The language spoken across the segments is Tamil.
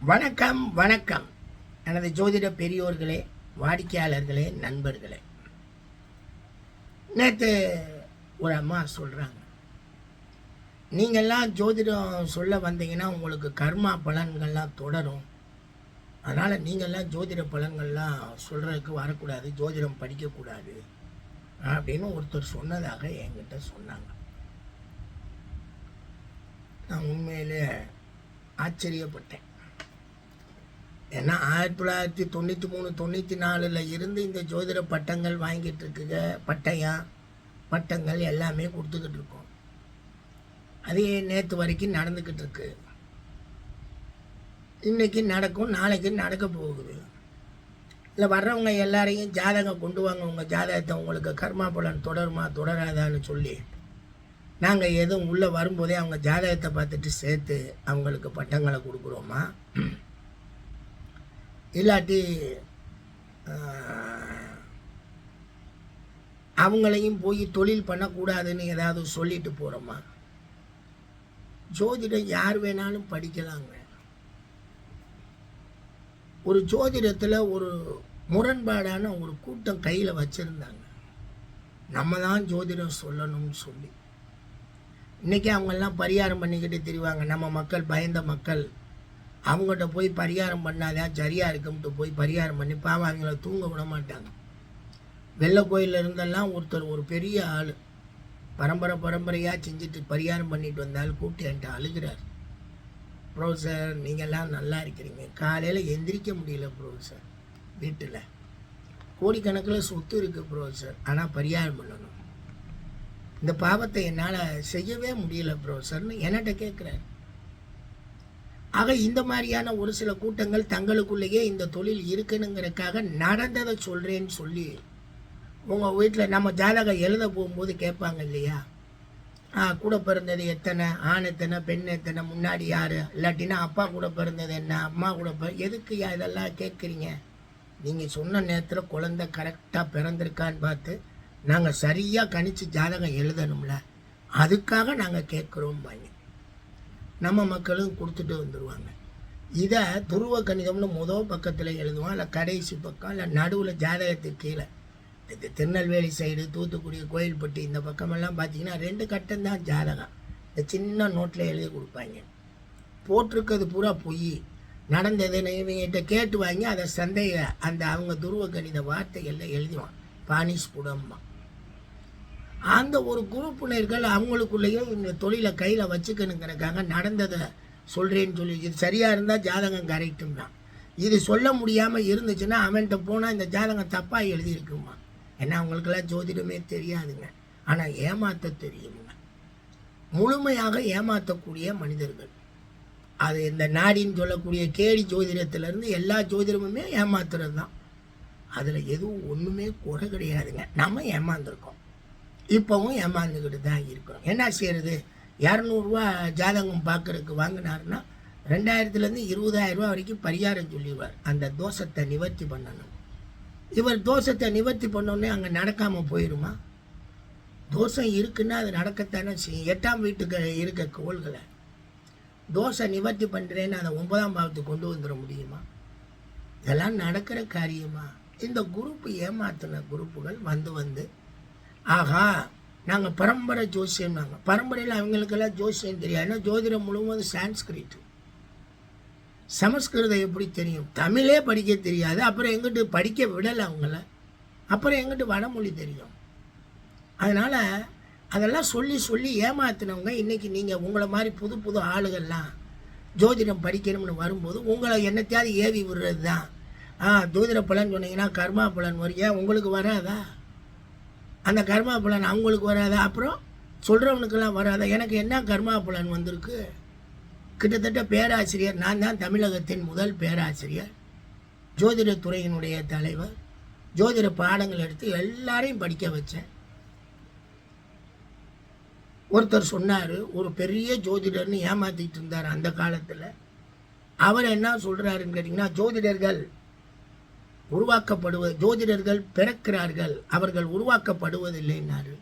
வணக்கம் வணக்கம் எனது ஜோதிட பெரியோர்களே, வாடிக்கையாளர்களே, நண்பர்களே. நேற்று ஒரு அம்மா சொல்கிறாங்க, நீங்கள்லாம் ஜோதிடம் சொல்ல வந்தீங்கன்னா உங்களுக்கு கர்மா பலன்கள்லாம் தொடரும், அதனால் நீங்கள்லாம் ஜோதிட பலன்கள்லாம் சொல்கிறதுக்கு வரக்கூடாது, ஜோதிடம் படிக்கக்கூடாது அப்படின்னு ஒருத்தர் சொன்னதாக என்கிட்ட சொன்னாங்க. நான் உண்மையிலே ஆச்சரியப்பட்டேன். ஏன்னா 1993-94 இருந்து இந்த ஜோதிட பட்டங்கள் வாங்கிட்டு இருக்குங்க. பட்டங்கள் எல்லாமே கொடுத்துக்கிட்டு இருக்கோம். அதே நேற்று வரைக்கும் நடந்துக்கிட்டு இருக்கு. இன்னைக்கு நடக்கும், நாளைக்கு நடக்க போகுது. இல்லை வர்றவங்க எல்லாரையும் ஜாதகம் கொண்டு வாங்க, உங்கள் ஜாதகத்தை உங்களுக்கு கர்மா பலன் தொடருமா தொடராதான்னு சொல்லி நாங்கள் எதுவும் உள்ளே வரும்போதே அவங்க ஜாதகத்தை பார்த்துட்டு சேர்த்து அவங்களுக்கு பட்டங்களை கொடுக்குறோமா, இல்லாட்டி அவங்களையும் போய் தொழில் பண்ணக்கூடாதுன்னு ஏதாவது சொல்லிட்டு போகிறோமா? ஜோதிடம் யார் வேணாலும் படிக்கலாங்க. ஒரு ஜோதிடத்தில் ஒரு முரண்பாடான ஒரு கூட்டம் கையில் வச்சுருந்தாங்க, நம்ம தான் ஜோதிடம் சொல்லணும்னு சொல்லி. இன்றைக்கி அவங்கெல்லாம் பரிகாரம் பண்ணிக்கிட்டு தெரிவாங்க. நம்ம மக்கள், பயந்த மக்கள், அவங்ககிட்ட போய் பரிகாரம் பண்ணாதான் சரியாக இருக்கும்ட்டு போய் பரிகாரம் பண்ணி பாவம் அவங்கள தூங்க விட மாட்டாங்க. வெள்ளை கோயிலில் இருந்தெல்லாம் ஒருத்தர், ஒரு பெரிய ஆள், பரம்பரையாக செஞ்சுட்டு பரிகாரம் பண்ணிட்டு வந்தாலும் கூப்பிட்டு என்கிட்ட அழுகிறார். ப்ரொஃபஸர் நீங்கள்லாம் நல்லா இருக்கிறீங்க, காலையில் எந்திரிக்க முடியல ப்ரொஃபஸர், வீட்டில் கோடிக்கணக்கில் சொத்து இருக்குது ப்ரொஃபஸர், ஆனால் பரிகாரம் பண்ணணும், இந்த பாவத்தை என்னால் செய்யவே முடியல ப்ரொஃபஸர்னு என்கிட்ட கேட்குறாரு. ஆக இந்த மாதிரியான ஒரு சில கூட்டங்கள் தங்களுக்குள்ளேயே இந்த தொழில் இருக்குனுங்கிறதுக்காக நடந்ததை சொல்கிறேன்னு சொல்லி உங்கள் வீட்டில் நம்ம ஜாதகம் எழுத போகும்போது கேட்பாங்க இல்லையா, கூட பிறந்தது எத்தனை, ஆண் எத்தனை, பெண் எத்தனை, முன்னாடி யார், இல்லாட்டினா அப்பா கூட பிறந்தது என்ன, அம்மா கூட எதுக்கு இதெல்லாம் கேட்குறீங்க? நீங்கள் சொன்ன நேரத்தில் குழந்தை கரெக்டாக பிறந்திருக்கான்னு பார்த்து நாங்கள் சரியாக கணிச்சு ஜாதகம் எழுதணும்ல, அதுக்காக நாங்கள் கேட்குறோம் பாங்க. நம்ம மக்களும் கொடுத்துட்டு வந்துடுவாங்க. இதை துருவ கணிதம்னு முதல் பக்கத்தில் எழுதுவான், இல்லை கடைசி பக்கம், இல்லை நடுவில் ஜாதகத்துக்கு கீழே. இது திருநெல்வேலி சைடு, தூத்துக்குடி, கோயில்பட்டி இந்த பக்கமெல்லாம் பார்த்தீங்கன்னா 2 கட்டம் தான் ஜாதகம். இந்த சின்ன நோட்டில் எழுதி கொடுப்பாங்க. போட்டிருக்கிறது பூரா பொய், நடந்ததுன்னு இவங்கிட்ட கேட்டு வாங்கி அதை சந்தேக அந்த அவங்க துருவ கணித வார்த்தைகளில் எழுதிவான், பானிஷ் புடம்மா. அந்த ஒரு குரூப்பினர்கள் அவங்களுக்குள்ளேயும் இந்த தொழிலை கையில் வச்சுக்கணுங்கிறக்காக நடந்ததை சொல்கிறேன்னு சொல்லி, இது சரியாக இருந்தால் ஜாதகம் கரெக்டும் தான், இது சொல்ல முடியாமல் இருந்துச்சுன்னா அவன்கிட்ட போனால் இந்த ஜாதகம் தப்பாக எழுதியிருக்குமா. ஏன்னா அவங்களுக்கெல்லாம் ஜோதிடமே தெரியாதுங்க, ஆனால் ஏமாற்ற தெரியுங்க, முழுமையாக ஏமாற்றக்கூடிய மனிதர்கள். அது இந்த நாடின்னு சொல்லக்கூடிய கேடி ஜோதிடத்திலேருந்து எல்லா ஜோதிடமுமே ஏமாத்துறது தான். அதில் எதுவும் ஒன்றுமே குறை கிடையாதுங்க. நம்ம ஏமாந்துருக்கோம், இப்போவும் ஏமாந்துக்கிட்டு தான் இருக்கிறோம். என்ன செய்கிறது? 200 ரூபா ஜாதகம் பார்க்குறதுக்கு வாங்கினாருன்னா 2000 20,000 ரூபா வரைக்கும் பரிகாரம் சொல்லிடுவார், அந்த தோஷத்தை நிவர்த்தி பண்ணணும். இவர் தோஷத்தை நிவர்த்தி பண்ணோன்னே அங்கே நடக்காமல் போயிடுமா? தோஷம் இருக்குன்னா அது நடக்கத்தானே செய்யும். 8ஆம் வீட்டுக்கு இருக்க கோள்களை தோஷம் நிவர்த்தி பண்ணுறேன்னு அதை 9ஆம் பாவத்துக்கு கொண்டு வந்துட முடியுமா? இதெல்லாம் நடக்கிற காரியமா? இந்த குரூப்பு ஏமாத்தின குரூப்புகள் வந்து ஆகா நாங்கள் பரம்பரை ஜோசியம், நாங்கள் பரம்பரையில் அவங்களுக்கெல்லாம் ஜோசியம் தெரியாது. ஏன்னா ஜோதிடம் முழுவதும் சான்ஸ்கிரிட், சமஸ்கிருதம் எப்படி தெரியும்? தமிழே படிக்க தெரியாது, அப்புறம் எங்கிட்டு படிக்க விடலை அவங்கள, அப்புறம் எங்கிட்டு வடமொழி தெரியும்? அதனால் அதெல்லாம் சொல்லி ஏமாத்தினவங்க இன்றைக்கி நீங்கள் உங்களை மாதிரி புது ஆளுகள்லாம் ஜோதிடம் படிக்கணும்னு வரும்போது உங்களை என்னத்தையாவது ஏவி விடுறது தான். ஜோதிட பலன் சொன்னீங்கன்னா கர்மா பலன் வரும், ஏன் உங்களுக்கு வராதா? அந்த கர்மா பலன் அவங்களுக்கு வராதா? அப்புறம் சொல்கிறவனுக்கெல்லாம் வராதா? எனக்கு என்ன கர்மா பலன் வந்திருக்கு? கிட்டத்தட்ட பேராசிரியர், நான் தான் தமிழகத்தின் முதல் பேராசிரியர், ஜோதிடத்துறையினுடைய தலைவர், ஜோதிட பாடங்கள் எடுத்து எல்லாரையும் படிக்க வச்சேன். ஒருத்தர் சொன்னார், ஒரு பெரிய ஜோதிடர்னு ஏமாற்றிட்டு இருந்தார் அந்த காலத்தில். அவர் என்ன சொல்கிறாருன்னு கேட்டிங்கன்னா, ஜோதிடர்கள் பிறக்கிறார்கள், அவர்கள் உருவாக்கப்படுவதில்லைன்னாரு.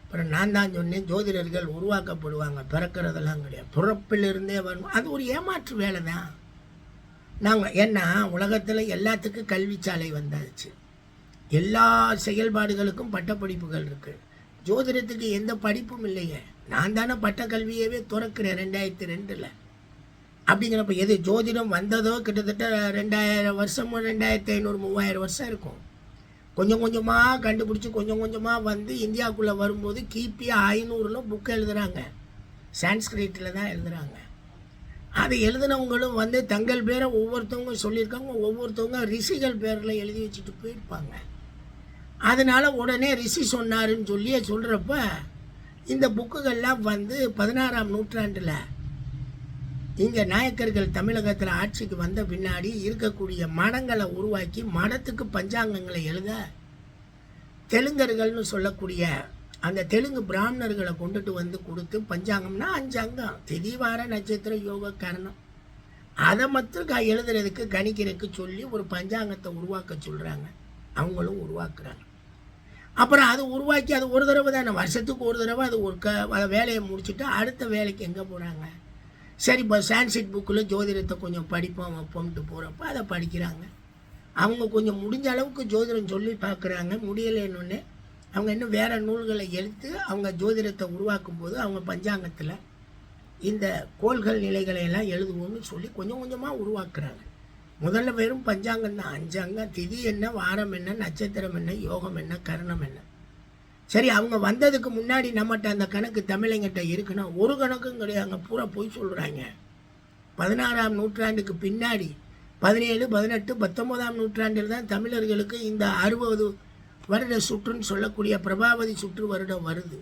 அப்புறம் நான் தான் சொன்னேன், ஜோதிடர்கள் உருவாக்கப்படுவாங்க, பிறக்கிறதெல்லாம் கிடையாது, பிறப்பிலிருந்தே வரும். அது ஒரு ஏமாற்று வேலை தான். நாங்கள் ஏன்னா உலகத்தில் எல்லாத்துக்கும் கல்விச்சாலை வந்தாச்சு, எல்லா செயல்பாடுகளுக்கும் பட்டப்படிப்புகள் இருக்குது. ஜோதிடத்துக்கு எந்த படிப்பும் இல்லையே. நான் தானே பட்ட கல்வியவே துறக்கிறேன் 2002. அப்படிங்கிறப்ப எது ஜோதிடம் வந்ததோ கிட்டத்தட்ட 2000 வருஷமோ 2500 3000 வருஷம் இருக்கும். கொஞ்சம் கொஞ்சமாக கண்டுபிடிச்சி கொஞ்சம் கொஞ்சமாக வந்து இந்தியாவுக்குள்ளே வரும்போது கிபி 500 புக்கு எழுதுகிறாங்க. சான்ஸ்கிரிட்டில் தான் எழுதுகிறாங்க. அதை எழுதினவங்களும் வந்து தங்கள் பேரை ஒவ்வொருத்தவங்க சொல்லியிருக்காங்க, ஒவ்வொருத்தவங்க ரிஷிகள் பேரில் எழுதி வச்சுட்டு போயிருப்பாங்க. அதனால் உடனே ரிஷி சொன்னாருன்னு சொல்லி சொல்கிறப்ப இந்த புக்குகள்லாம் வந்து 16ஆம் நூற்றாண்டில் இங்கே நாயக்கர்கள் தமிழகத்தில் ஆட்சிக்கு வந்த பின்னாடி இருக்கக்கூடிய மடங்களை உருவாக்கி மடத்துக்கு பஞ்சாங்கங்களை எழுத தெலுங்கர்கள்னு சொல்லக்கூடிய அந்த தெலுங்கு பிராமணர்களை கொண்டுட்டு வந்து கொடுத்து பஞ்சாங்கம்னா 5 அங்கம், திதி வார நட்சத்திர யோக கரணம், அதை மட்டும் எழுதுறதுக்கு கணிக்கிறதுக்கு சொல்லி ஒரு பஞ்சாங்கத்தை உருவாக்க சொல்கிறாங்க. அவங்களும் உருவாக்குறாங்க. அப்புறம் அது உருவாக்கி அது ஒரு தடவை தானே, வருஷத்துக்கு ஒரு தடவை அது ஒரு வேலையை முடிச்சுட்டு அடுத்த வேலைக்கு எங்கே போகிறாங்க. சரி, இப்போ சான்ஸ்கிரிட் புக்கில் ஜோதிடத்தை கொஞ்சம் படிப்போம் வைப்போம்ட்டு போகிறப்ப அதை படிக்கிறாங்க. அவங்க கொஞ்சம் முடிஞ்ச அளவுக்கு ஜோதிடம் சொல்லி பார்க்குறாங்க. முடியலைன்னு அவங்க இன்னும் வேறு நூல்களை எடுத்து அவங்க ஜோதிடத்தை உருவாக்கும் போது அவங்க பஞ்சாங்கத்தில் இந்த கோள்கள் நிலைகளை எல்லாம் எழுதுவோம்னு சொல்லி கொஞ்சம் கொஞ்சமாக உருவாக்குறாங்க. முதல்ல வெறும் பஞ்சாங்கம் தான், 5 அங்கம், திதி என்ன, வாரம் என்ன, நட்சத்திரம் என்ன, யோகம் என்ன, கரணம் என்ன. சரி, அவங்க வந்ததுக்கு முன்னாடி நம்மகிட்ட அந்த கணக்கு தமிழங்கிட்ட இருக்குன்னா ஒரு கணக்கும் கிடையாதுங்க, பூரா போய் சொல்கிறாங்க. 16ஆம் நூற்றாண்டுக்கு பின்னாடி 17 18 19ஆம் நூற்றாண்டில் தான் தமிழர்களுக்கு இந்த 60 வருட சுற்றுன்னு சொல்லக்கூடிய பிரபாவதி சுற்று வருடம் வருது.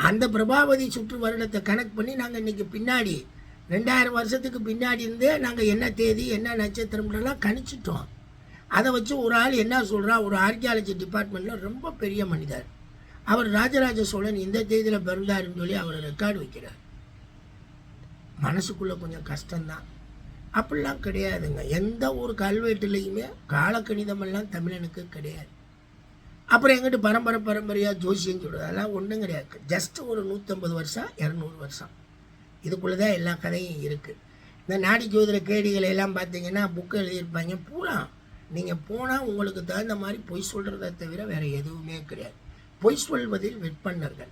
அந்த பிரபாவதி சுற்று வருடத்தை கணக்கு பண்ணி நாங்கள் இன்றைக்கி பின்னாடி 2000 வருஷத்துக்கு பின்னாடி இருந்தே நாங்கள் என்ன தேதி என்ன நட்சத்திரம்லாம் கணிச்சிட்டோம். அதை வச்சு ஒரு ஆள் என்ன சொல்கிறா, ஒரு ஆர்கியாலஜி டிபார்ட்மெண்ட்டில் ரொம்ப பெரிய மனிதர், அவர் ராஜராஜ சோழன் இந்த தேதியில் பிறந்தாருன்னு சொல்லி அவர் ரெக்கார்டு வைக்கிறார். மனசுக்குள்ளே கொஞ்சம் கஷ்டம்தான். அப்படிலாம் கிடையாதுங்க. எந்த ஒரு கல்வெட்டுலேயுமே காலக்கணிதமெல்லாம் தமிழனுக்கு கிடையாது. அப்புறம் எங்கிட்ட பரம்பரையாக ஜோசியம் சொல்கிறது அதெல்லாம் ஒன்றும் கிடையாது. ஜஸ்ட் ஒரு 150 வருஷம் 200 வருஷம் இதுக்குள்ளே தான் எல்லா கதையும் இருக்குது. இந்த நாடி ஜோதிட கேடிகளை எல்லாம் பார்த்தீங்கன்னா புக்கு எழுதியிருப்பாங்க. பூரா நீங்கள் போனால் உங்களுக்கு தகுந்த மாதிரி பொய் சொல்கிறத தவிர வேறு எதுவுமே கிடையாது. பொய் சொல்வதில் விற்பனர்கள்.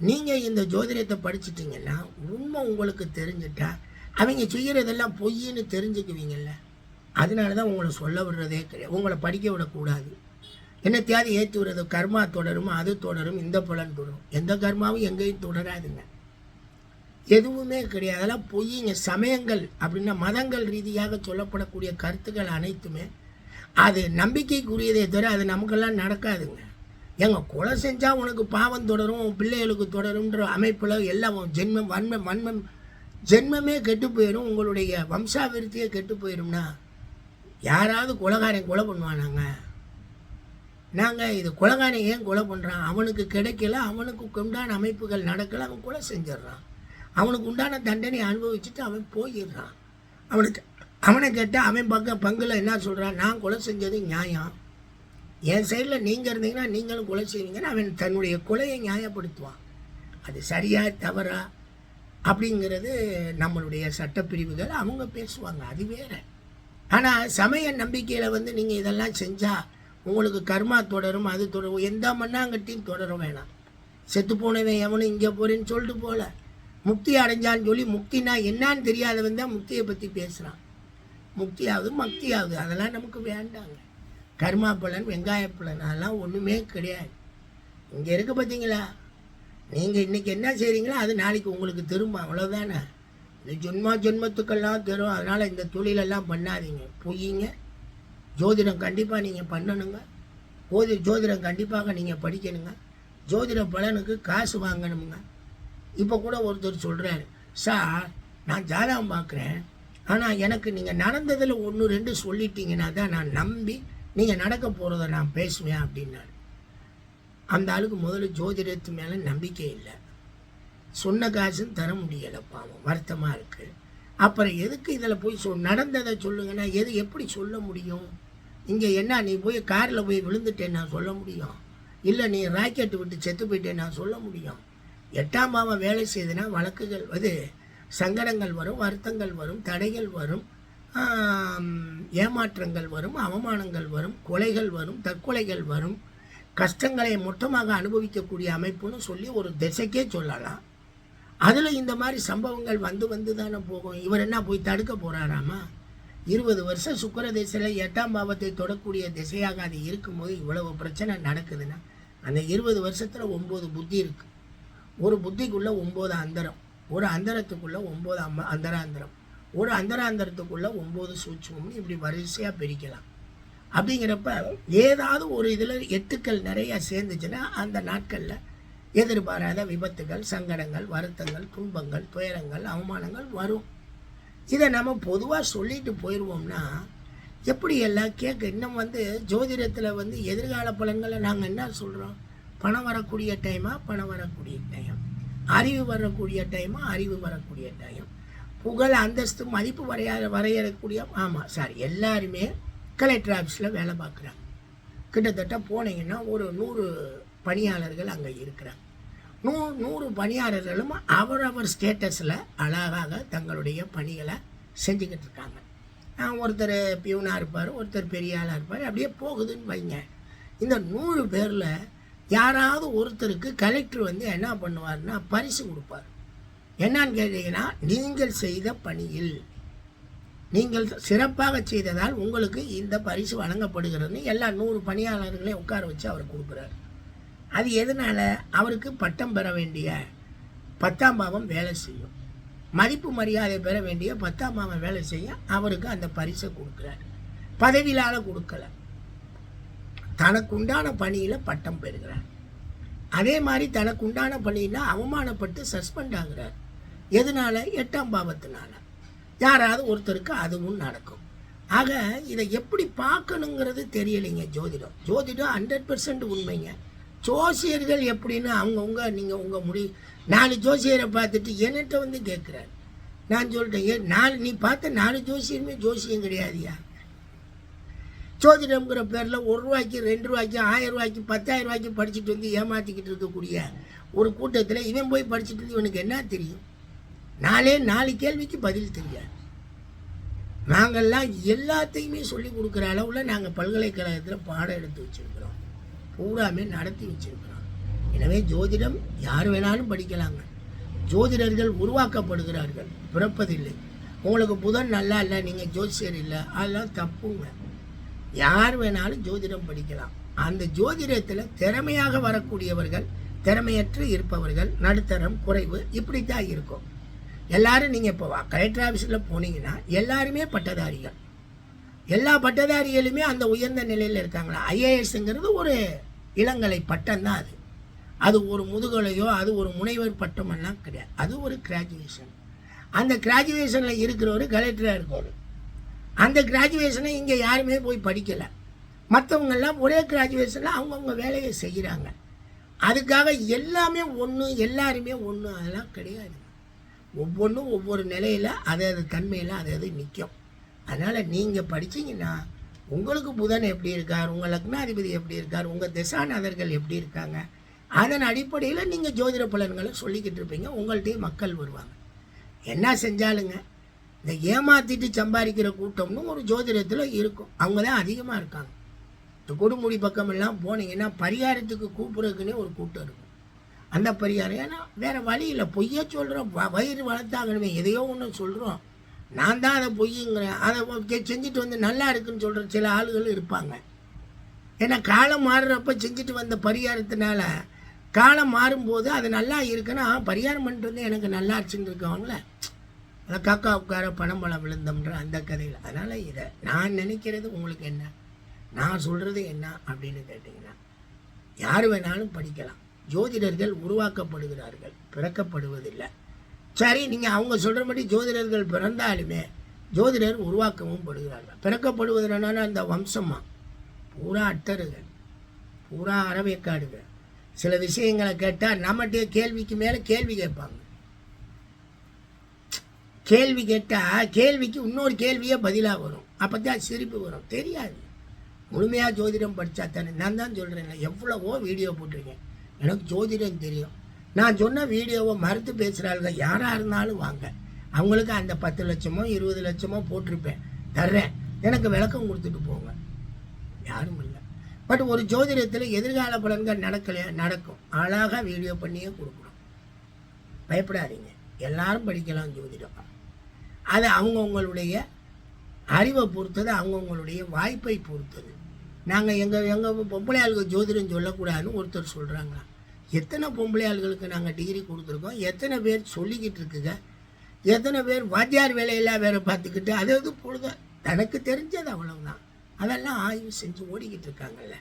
நீங்கள் இந்த ஜோதிடத்தை படிச்சிட்டிங்கன்னா உண்மை உங்களுக்கு தெரிஞ்சிட்டா அவங்க செய்கிறதெல்லாம் பொய்ன்னு தெரிஞ்சுக்குவீங்கள்ல. அதனால தான் உங்களை சொல்ல விடுறதே கிடையாது, உங்களை படிக்க விடக்கூடாது. என்னத்தையாவது ஏற்றி விடுறது, கர்மா தொடரும், அது தொடரும், இந்த பலன் தொடரும். எந்த கர்மாவும் எங்கேயும் தொடராதுங்க, எதுவுமே கிடையாது. அதெல்லாம் பொய்யுங்க. சமயங்கள் அப்படின்னா மதங்கள் ரீதியாக சொல்லப்படக்கூடிய கருத்துக்கள் அனைத்துமே அது நம்பிக்கைக்குரியதே தவிர அது நமக்கெல்லாம் நடக்காதுங்க. கொலை செஞ்சால் உனக்கு பாவம் தொடரும், உன் பிள்ளைகளுக்கு தொடரும்ன்ற அமைப்பில் எல்லாம் ஜென்மம் ஜென்மமே கெட்டு போயிடும், உங்களுடைய வம்சாவிருத்தியே கெட்டு போயிடும்னா யாராவது கொலைகாரன் கொலை பண்ணுவானாங்க? நாங்கள் இது கொலைகாரன் ஏன் கொலை பண்ணுறான்? அவனுக்கு கிடைக்கல, அவனுக்கு உண்டான அமைப்புகள் நடக்கலை, அவன் கொலை செஞ்சிட்றான். அவனுக்கு உண்டான தண்டனை அனுபவிச்சுட்டு அவன் போயிடுறான். அவனை கேட்டால் அவன் பங்கில் என்ன சொல்கிறான், நான் கொலை செஞ்சது நியாயம், என் சைடில் நீங்கள் இருந்தீங்கன்னா நீங்களும் கொலை செய்வீங்கன்னு அவன் தன்னுடைய கொலையை நியாயப்படுத்துவான். அது சரியா தவறா அப்படிங்கிறது நம்மளுடைய சட்டப்பிரிவுகள் அவங்க பேசுவாங்க, அது வேறு. ஆனால் சமய நம்பிக்கையில் நீங்கள் இதெல்லாம் செஞ்சால் உங்களுக்கு கர்மா தொடரும், அது தொடரும். எந்த மண்ணாங்கட்டியும் தொடர வேணாம். செத்து போனவன் எவனும் இங்கே போகிறேன்னு சொல்லிட்டு போகல, முக்தி அடைஞ்சான்னு சொல்லி முக்தினா என்னான்னு தெரியாதவன் தான் முக்தியை பற்றி பேசுகிறான். முக்தியாவது மக்தியாவது அதெல்லாம் நமக்கு வேண்டாங்க. கர்மா பலன், வெங்காய பலன் அதெல்லாம் ஒன்றுமே கிடையாது. இங்கே இருக்க பார்த்தீங்களா, நீங்கள் இன்றைக்கி என்ன செய்கிறீங்களோ அது நாளைக்கு உங்களுக்கு திரும்ப, அவ்வளோதானே. இந்த ஜென்மத்துக்கெல்லாம் தரும். அதனால் இந்த தொழிலெல்லாம் பண்ணாதீங்க, பொய்யுங்க. ஜோதிடம் கண்டிப்பாக நீங்கள் பண்ணணுங்க. ஜோதிடம் கண்டிப்பாக நீங்கள் படிக்கணுங்க. ஜோதிட பலனுக்கு காசு வாங்கணுங்க. இப்போ கூட ஒருத்தர் சொல்கிறாரு, சார் நான் ஜாதகம் பார்க்குறேன், ஆனால் எனக்கு நீங்கள் நடந்ததில் 1 2 சொல்லிட்டீங்கன்னா தான் நான் நம்பி நீங்கள் நடக்க போகிறத நான் பேசுவேன் அப்படின்னாரு. அந்த ஆளுக்கு முதல்ல ஜோதிடத்து மேலே நம்பிக்கை இல்லை, சொன்ன காசுன்னு தர முடியலை, பாவம், வருத்தமாக இருக்குது. அப்புறம் எதுக்கு இதில் போய் நடந்ததை சொல்லுங்கன்னா எப்படி சொல்ல முடியும்? இங்கே என்ன, நீ போய் காரில் போய் விழுந்துட்டேன் நான் சொல்ல முடியும், இல்லை நீ ராக்கெட்டு விட்டு செத்து போயிட்டேன் நான் சொல்ல முடியும். 8ஆம் பாவம் வேலை செய்யுதுன்னா வழக்குகள் சங்கடங்கள் வரும், வருத்தங்கள் வரும், தடைகள் வரும், ஏமாற்றங்கள் வரும், அவமானங்கள் வரும், கொலைகள் வரும், தற்கொலைகள் வரும், கஷ்டங்களை மொத்தமாக அனுபவிக்கக்கூடிய அமைப்புன்னு சொல்லி ஒரு திசைக்கே சொல்லலாம். அதில் இந்த மாதிரி சம்பவங்கள் வந்து வந்து தானே போகும். இவர் என்ன போய் தடுக்க போகிறாராமா? 20 வருஷம் சுக்கிர திசையில் 8ஆம் பாவத்தை தொடக்கூடிய திசையாக அது இருக்கும்போது இவ்வளவு பிரச்சனை நடக்குதுன்னா, அந்த 20 வருஷத்தில் 9 புத்தி இருக்குது. ஒரு புத்திக்குள்ளே 9 அந்தரம், ஒரு அந்தரத்துக்குள்ளே 9 அந்தராந்தரம், ஒரு அந்தராந்தரத்துக்குள்ளே 9 சூட்சுமம்னு இப்படி வரிசையாக பிரிக்கலாம். அப்படிங்கிறப்ப ஏதாவது ஒரு இதில் 8க்கள் நிறையா சேர்ந்துச்சுன்னா அந்த நாட்களில் எதிர்பாராத விபத்துகள், சங்கடங்கள், வருத்தங்கள், துன்பங்கள், துயரங்கள், அவமானங்கள் வரும். இதை நம்ம பொதுவாக சொல்லிட்டு போயிடுவோம்னா எப்படி எல்லாம் கேட்க. இன்னும் ஜோதிடத்தில் எதிர்கால பலன்களை நாங்கள் என்ன சொல்கிறோம்? பணம் வரக்கூடிய டைமா, பணம் வரக்கூடிய டைம், அறிவு வரக்கூடிய டைமா, அறிவு வரக்கூடிய டைம், புகழ், அந்தஸ்து, மதிப்பு வரையறக்கூடிய எல்லாருமே கலெக்டர் ஆஃபீஸில் வேலை பார்க்குறாங்க. கிட்டத்தட்ட போனீங்கன்னா ஒரு 100 பணியாளர்கள் அங்கே இருக்கிறாங்க. 100 பணியாளர்களும் அவரவர் ஸ்டேட்டஸில் அழகாக தங்களுடைய பணிகளை செஞ்சுக்கிட்டு இருக்காங்க. ஒருத்தர் பியூனாக இருப்பார், ஒருத்தர் பெரிய ஆளாக இருப்பார், அப்படியே போகுதுன்னு வைங்க. இந்த 100 பேரில் யாராவது ஒருத்தருக்கு கலெக்டர் என்ன பண்ணுவார்னா பரிசு கொடுப்பார். என்னான்னு கேட்டீங்கன்னா, நீங்கள் செய்த பணியில் நீங்கள் சிறப்பாக செய்ததால் உங்களுக்கு இந்த பரிசு வழங்கப்படுகிறதுன்னு எல்லா 100 பணியாளர்களையும் உட்கார வச்சு அவர் கொடுக்குறாரு. அது எதனால்? அவருக்கு பட்டம் பெற வேண்டிய 10ஆம் பாவம் வேலை செய்யும், மதிப்பு மரியாதை பெற வேண்டிய 10ஆம் பாவம் வேலை செய்ய அவருக்கு அந்த பரிசை கொடுக்குறாரு. பதவியால் கொடுக்கல, தனக்குண்டான பணியில் பட்டம் பெறுகிறார். அதே மாதிரி தனக்குண்டான பணியில் அவமானப்பட்டு சஸ்பெண்ட் ஆகிறார். எதனால்? 8ஆம் பாவத்தினால. யாராவது ஒருத்தருக்கு அதுவும் நடக்கும். ஆக இதை எப்படி பார்க்கணுங்கிறது தெரியலைங்க. ஜோதிடம் 100% உண்மைங்க. ஜோசியர்கள் எப்படின்னு அவங்கவுங்க நீங்கள் உங்கள் முடிவு. 4 ஜோசியரை பார்த்துட்டு என்கிட்ட கேட்குறாரு. நான் சொல்லிட்டேன், நீ பார்த்த 4 ஜோசியருமே ஜோசியம் கிடையாதுயா. ஜோதிடம்ங்கிற பேரில் 1 ரூபாய்க்கு 2 ரூபாய்க்கு 1000 ரூபாய்க்கு 10,000 ரூபாய்க்கு படிச்சுட்டு ஏமாற்றிக்கிட்டு இருக்கக்கூடிய ஒரு கூட்டத்தில் இவன் போய் படிச்சுட்டு இவனுக்கு என்ன தெரியும்? 4 கேள்விக்கு பதில் தெரியாது. நாங்கள்லாம் எல்லாத்தையுமே சொல்லி கொடுக்குற அளவில் நாங்கள் பல்கலைக்கழகத்தில் பாடம் எடுத்து வச்சுருக்கிறோம், பூராமே நடத்தி வச்சுருக்கிறோம். எனவே ஜோதிடம் யார் வேணாலும் படிக்கலாங்க. ஜோதிடர்கள் உருவாக்கப்படுகிறார்கள், பிறப்பதில்லை. உங்களுக்கு புதன் நல்லா இல்லை, நீங்கள் ஜோசியர் இல்லை, அதெல்லாம் தப்புங்க. யார் வேணாலும் ஜோதிடம் படிக்கலாம். அந்த ஜோதிடத்தில் திறமையாக வரக்கூடியவர்கள், திறமையற்று இருப்பவர்கள், நடுத்தரம், குறைவு, இப்படித்தான் இருக்கும். எல்லாரும் நீங்கள் இப்போ கலெக்டர் ஆஃபீஸில் போனீங்கன்னா எல்லாருமே பட்டதாரிகள். எல்லா பட்டதாரிகளுமே அந்த உயர்ந்த நிலையில் இருக்காங்களா? ஐஏஎஸ்ங்கிறது ஒரு இளங்கலை பட்டம் தான். அது ஒரு முதுகலையோ அது ஒரு முனைவர் பட்டமெல்லாம் கிடையாது. அது ஒரு கிராஜுவேஷன். அந்த கிராஜுவேஷனில் இருக்கிறவர் கலெக்டராக இருக்கவர். அந்த கிராஜுவேஷனை இங்கே யாருமே போய் படிக்கலை. மற்றவங்கெல்லாம் ஒரே கிராஜுவேஷனில் அவங்கவுங்க வேலையை செய்கிறாங்க. அதுக்காக எல்லாமே ஒன்று, எல்லாருமே ஒன்று, அதெல்லாம் கிடையாது. ஒவ்வொன்றும் ஒவ்வொரு நிலையில் அது தன்மையில் அது நிற்கும். அதனால் நீங்கள் படித்தீங்கன்னா உங்களுக்கு புதன் எப்படி இருக்கார், உங்கள் லக்னாதிபதி எப்படி இருக்கார், உங்கள் திசாநாதர்கள் எப்படி இருக்காங்க, அதன் அடிப்படையில் நீங்கள் ஜோதிட பலன்களை சொல்லிக்கிட்டு இருப்பீங்க. உங்கள்கிட்டயே மக்கள் வருவாங்க. என்ன செஞ்சாலுங்க இந்த ஏமாற்றிட்டு சம்பாதிக்கிற கூட்டம்னு ஒரு ஜோதிடத்தில் இருக்கும். அவங்க தான் அதிகமாக இருக்காங்க. இந்த கொடுமுடி பக்கமெல்லாம் போனீங்கன்னா பரிகாரத்துக்கு கூப்பிட்றதுக்குன்னே ஒரு கூட்டம் இருக்கும். அந்த பரிகாரம் ஏன்னா வேறு வழி இல்லை. பொய்யே சொல்கிறோம், வயிறு வளர்த்தாகணுமே, எதையோ ஒன்று சொல்கிறோம். நான் தான் அதை பொய்யுங்கிறேன். அதை செஞ்சுட்டு நல்லா இருக்குன்னு சொல்கிற சில ஆளுகள் இருப்பாங்க. ஏன்னா காலம் மாறுறப்ப செஞ்சுட்டு வந்த பரிகாரத்தினால காலம் மாறும்போது அது நல்லா இருக்குன்னா பரிகாரம் பண்ணிட்டு எனக்கு நல்லா ஆச்சுன்னு இருக்கவங்கள அதை காக்கா உட்கார பணம் பழம் விழுந்தோம்ன்ற அந்த கதையில். அதனால் இதை நான் நினைக்கிறது உங்களுக்கு என்ன, நான் சொல்கிறது என்ன அப்படின்னு கேட்டிங்கன்னா, யார் வேணாலும் படிக்கலாம். ஜோதிடர்கள் உருவாக்கப்படுகிறார்கள், பிறக்கப்படுவதில்லை. சரி, நீங்கள் அவங்க சொல்கிறபடி ஜோதிடர்கள் பிறந்தாலுமே ஜோதிடர் உருவாக்கவும் படுகிறார்கள். பிறக்கப்படுவதுனால அந்த வம்சமாக பூரா அட்டர்கள், பூரா அறவேக்காடுங்க. சில விஷயங்களை கேட்டால் நம்மகிட்டே கேள்விக்கு மேலே கேள்வி கேட்பாங்க. கேள்வி கேட்டால் கேள்விக்கு இன்னொரு கேள்வியே பதிலாக வரும். அப்போ தான் சிரிப்பு வரும். தெரியாது, முழுமையாக ஜோதிடம் படித்தா தானே. நான் தான் சொல்கிறேன், எவ்வளவோ வீடியோ போட்டிருக்கேன், எனக்கு ஜோதிடம் தெரியும். நான் சொன்ன வீடியோவை மறுத்து பேசுகிறாங்க யாராக இருந்தாலும் வாங்க, அவங்களுக்கு அந்த 10 லட்சமோ 20 லட்சமோ போட்டிருப்பேன், தர்றேன், எனக்கு விளக்கம் கொடுத்துட்டு போங்க. யாரும் இல்லை. பட் ஒரு ஜோதிடத்தில் எதிர்கால பலன்கள் நடக்கலையா? நடக்கும். அழகாக வீடியோ பண்ணியே கொடுக்கணும். பயப்படாதீங்க, எல்லாரும் படிக்கலாம் ஜோதிடம். அது அவங்கவுங்களுடைய அறிவை பொறுத்தது, அவங்கவுங்களுடைய வாய்ப்பை பொறுத்தது. நாங்கள் எங்கள் பொம்பளை ஆளுக்கு ஜோதிடம் சொல்லக்கூடாதுன்னு ஒருத்தர் சொல்கிறாங்களா? எத்தனை பொம்பளை ஆளுகளுக்கு நாங்கள் டிகிரி கொடுத்துருக்கோம், எத்தனை பேர் சொல்லிக்கிட்டு இருக்குங்க, எத்தனை பேர் வாத்தியார் வேலையெல்லாம் வேறு பார்த்துக்கிட்டு அது பொழுது தனக்கு தெரிஞ்சது அவ்வளவுதான், அதெல்லாம் ஆய்வு செஞ்சு ஓடிக்கிட்டு இருக்காங்கல்ல.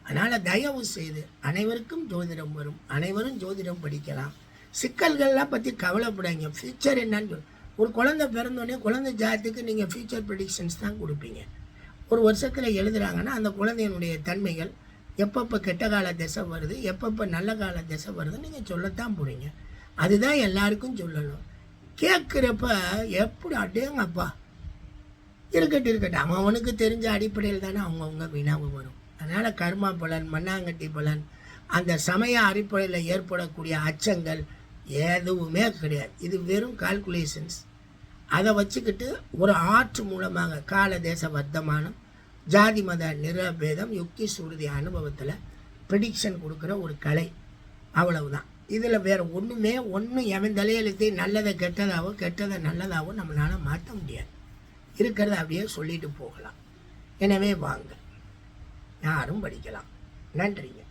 அதனால் தயவு செய்து அனைவருக்கும் ஜோதிடம் வரும், அனைவரும் ஜோதிடம் படிக்கலாம். சிக்கல்கள்லாம் பற்றி கவலைப்படாங்க. ஃபியூச்சர் என்னன்னு ஒரு குழந்தை பிறந்தோடனே குழந்தை ஜாதத்துக்கு நீங்கள் ஃபியூச்சர் ப்ரெடிக்ஷன்ஸ் தான் கொடுப்பீங்க. ஒரு வருஷத்தில் எழுதுகிறாங்கன்னா அந்த குழந்தையினுடைய தன்மைகள் எப்பப்போ கெட்ட கால திசை வருது, எப்பப்போ நல்ல கால திசை வருதுன்னு நீங்கள் சொல்லத்தான் போகிறீங்க. அதுதான் எல்லாருக்கும் சொல்லணும். கேட்குறப்ப எப்படி அடேங்கப்பா இருக்கட்டும், அவனுக்கு தெரிஞ்ச அடிப்படையில் தானே அவங்கவுங்க வினாவு வரும். அதனால் கர்மா பலன், மண்ணாங்கட்டி பலன், அந்த சமய அடிப்படையில் ஏற்படக்கூடிய அச்சங்கள் எதுவுமே கிடையாது. இது வெறும் கால்குலேஷன்ஸ். அதை வச்சுக்கிட்டு ஒரு ஆர்ட் மூலமாக கால தேச வர்த்தமானம், ஜாதி மத நிரபேதம், யுக்தி சுருதி அனுபவத்தில் ப்ரிடிக்ஷன் கொடுக்குற ஒரு கலை, அவ்வளவுதான். இதில் வேறு ஒன்றும் எவன் தலையெழுத்தி நல்லதை கெட்டதாவோ கெட்டதை நல்லதாவோ நம்மளால் மாற்ற முடியாது. இருக்கிறத அப்படியே சொல்லிட்டு போகலாம். எனவே வாங்க, யாரும் படிக்கலாம். நன்றிங்க.